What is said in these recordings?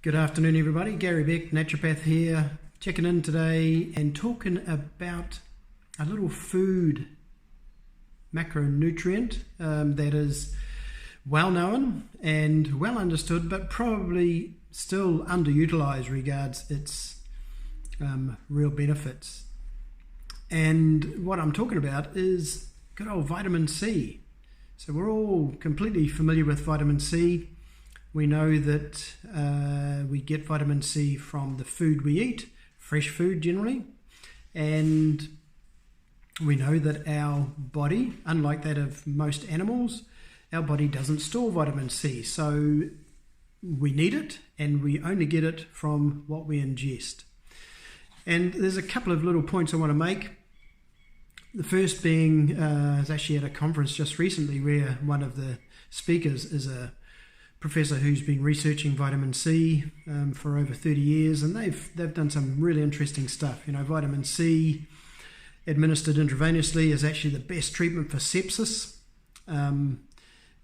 Good afternoon, everybody. Gary Beck, naturopath here, checking in today and talking about a little food macronutrient that is well known and well understood, but probably still underutilized regards its real benefits. And what I'm talking about is good old vitamin C. So we're all completely familiar with vitamin C. We know that we get vitamin C from the food we eat, fresh food generally, and we know that our body, unlike that of most animals, our body doesn't store vitamin C. So we need it, and we only get it from what we ingest. And there's a couple of little points I want to make. The first being, I was actually at a conference just recently where one of the speakers is a professor who's been researching vitamin C for over 30 years, and they've done some really interesting stuff. You know, vitamin C administered intravenously is actually the best treatment for sepsis, and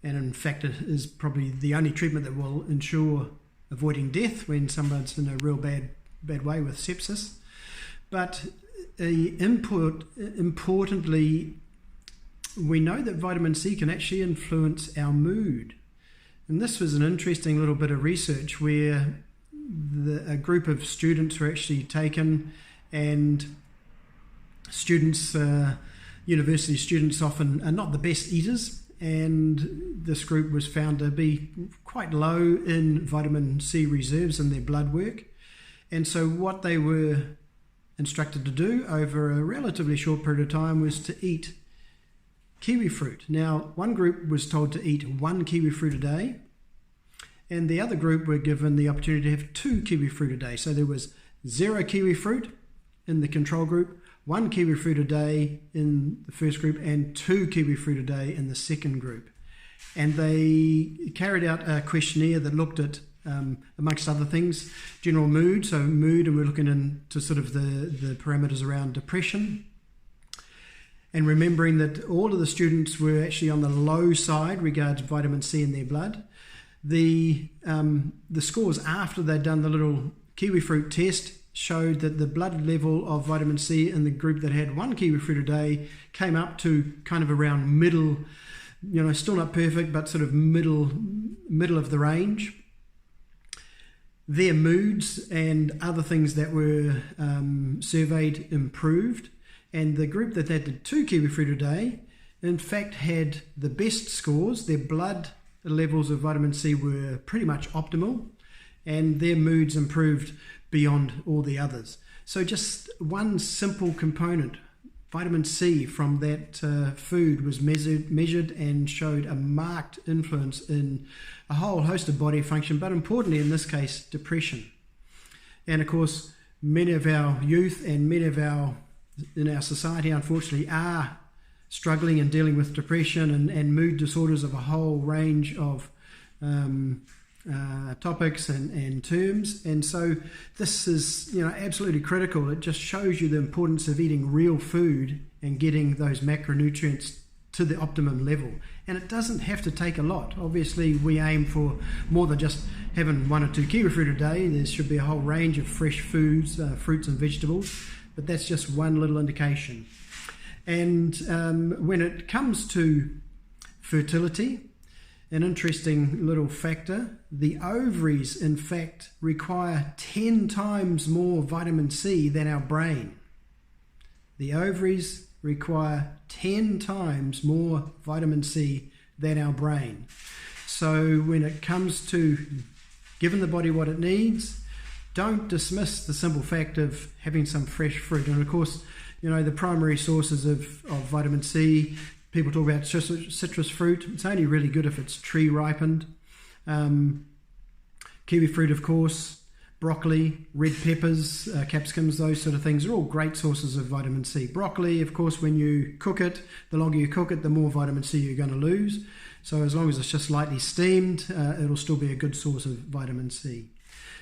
in fact it is probably the only treatment that will ensure avoiding death when someone's in a real bad way with sepsis. But importantly, we know that vitamin C can actually influence our mood. And this was an interesting little bit of research where a group of students were actually taken, and students, university students often are not the best eaters, and this group was found to be quite low in vitamin C reserves in their blood work. And so what they were instructed to do over a relatively short period of time was to eat kiwi fruit. Now, one group was told to eat 1 kiwi fruit a day, and the other group were given the opportunity to have 2 kiwi fruit a day. So there was 0 kiwi fruit in the control group, 1 kiwi fruit a day in the first group, and 2 kiwi fruit a day in the second group. And they carried out a questionnaire that looked at, amongst other things, general mood. So mood, and we're looking into sort of the parameters around depression. And remembering that all of the students were actually on the low side regards vitamin C in their blood. The scores after they'd done the little kiwi fruit test showed that the blood level of vitamin C in the group that had 1 kiwi fruit a day came up to kind of around middle, you know, still not perfect, but sort of middle of the range. Their moods and other things that were surveyed improved. And the group that did 2 kiwi fruit a day, in fact, had the best scores. Their blood levels of vitamin C were pretty much optimal, and their moods improved beyond all the others. So just one simple component, vitamin C from that food, was measured and showed a marked influence in a whole host of body function, but importantly in this case, depression. And of course, many of our youth and many of in our society, unfortunately, are struggling and dealing with depression and mood disorders of a whole range of topics and terms. And so this is, you know, absolutely critical. It just shows you the importance of eating real food and getting those macronutrients to the optimum level. And it doesn't have to take a lot. Obviously, we aim for more than just having 1 or 2 kiwi fruit a day. There should be a whole range of fresh foods, fruits and vegetables. But that's just one little indication. And when it comes to fertility, an interesting little factor, the ovaries, in fact, require 10 times more vitamin C than our brain. The ovaries require 10 times more vitamin C than our brain. So when it comes to giving the body what it needs, don't dismiss the simple fact of having some fresh fruit. And of course, you know, the primary sources of vitamin C, people talk about citrus fruit. It's only really good if it's tree ripened. Kiwi fruit, of course, broccoli, red peppers, capsicums, those sort of things are all great sources of vitamin C. Broccoli, of course, when you cook it, the longer you cook it, the more vitamin C you're going to lose. So as long as it's just lightly steamed, it'll still be a good source of vitamin C.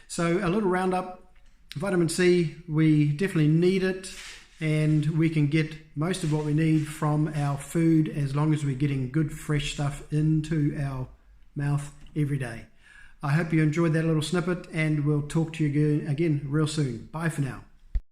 So a little roundup, vitamin C, we definitely need it, and we can get most of what we need from our food as long as we're getting good fresh stuff into our mouth every day. I hope you enjoyed that little snippet, and we'll talk to you again real soon. Bye for now.